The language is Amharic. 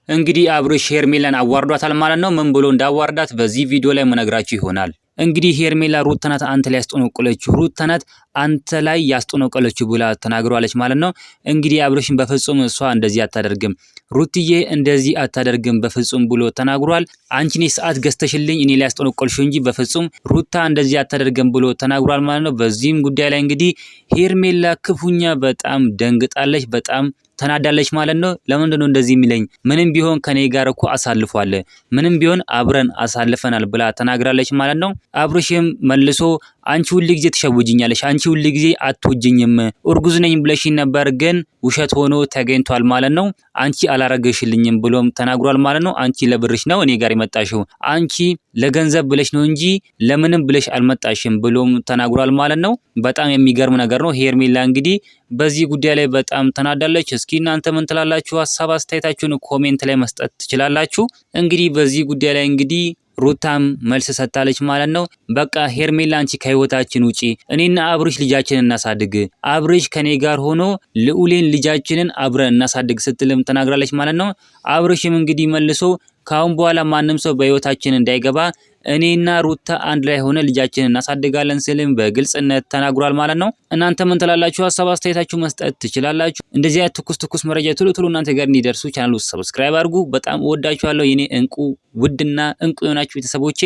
እንግዲህ አብርሽ ሄርሜላን አዋርዷታል ማለት ነው። ምን ብሎ እንዳዋርዳት በዚህ ቪዲዮ ላይ መነግራችሁ ይሆናል። እንግዲህ ሄርሜላ ሩታ ናት አንተ ላይ ያስጠነቆለችው፣ ሩታ ናት አንተ ላይ ያስጠነቆለችው ብላ ተናግሯለች ማለት ነው። እንግዲህ አብርሽን በፍጹም እሷ እንደዚህ አታደርግም፣ ሩትዬ እንደዚህ አታደርግም በፍጹም ብሎ ተናግሯል። አንቺ ነሽ ሰዓት ገዝተሽልኝ እኔ ላይ ያስጠነቆልሽው እንጂ በፍጹም ሩታ እንደዚህ አታደርግም ብሎ ተናግሯል ማለት ነው። በዚህም ጉዳይ ላይ እንግዲህ ሄርሜላ ክፉኛ በጣም ደንግጣለች፣ በጣም ተናዳለች ማለት ነው። ለምንድን ነው እንደዚህ የሚለኝ? ምንም ቢሆን ከኔ ጋር እኮ አሳልፏል፣ ምንም ቢሆን አብረን አሳልፈናል ብላ ተናግራለች ማለት ነው። አብርሽም መልሶ አንቺ ሁሉ ጊዜ ትሸውጅኛለሽ፣ አንቺ ሁሉ ጊዜ አትወጂኝም፣ እርጉዝ ነኝ ብለሽ ነበር ግን ውሸት ሆኖ ተገኝቷል ማለት ነው። አንቺ አላረገሽልኝም ብሎም ተናግሯል ማለት ነው። አንቺ ለብርሽ ነው እኔ ጋር የመጣሽው፣ አንቺ ለገንዘብ ብለሽ ነው እንጂ ለምንም ብለሽ አልመጣሽም ብሎም ተናግሯል ማለት ነው። በጣም የሚገርም ነገር ነው። ሄርሜላ እንግዲህ በዚህ ጉዳይ ላይ በጣም ተናዳለች። እስኪ እናንተ ምን ትላላችሁ? ሀሳብ አስተያየታችሁን ኮሜንት ላይ መስጠት ትችላላችሁ። እንግዲህ በዚህ ጉዳይ ላይ እንግዲህ ሩታም መልስ ሰጥታለች ማለት ነው። በቃ ሄርሜላ አንቺ ከህይወታችን ውጪ፣ እኔና አብርሽ ልጃችንን እናሳድግ፣ አብርሽ ከኔ ጋር ሆኖ ልዑሌን ልጃችንን አብረን እናሳድግ ስትልም ተናግራለች ማለት ነው። አብርሽም እንግዲህ መልሶ ካሁን በኋላ ማንም ሰው በህይወታችን እንዳይገባ እኔና ሩታ አንድ ላይ ሆነ ልጃችንን እናሳድጋለን ስልም በግልጽነት ተናግሯል ማለት ነው። እናንተ ምን ትላላችሁ? ሀሳብ አስተያየታችሁ መስጠት ትችላላችሁ። እንደዚህ አይነት ትኩስ መረጃ ቶሎ ቶሎ እናንተ ጋር እንዲደርሱ ቻናሉን ሰብስክራይብ አድርጉ። በጣም እወዳችኋለሁ የኔ እንቁ ውድና እንቁ የሆናችሁ ቤተሰቦቼ።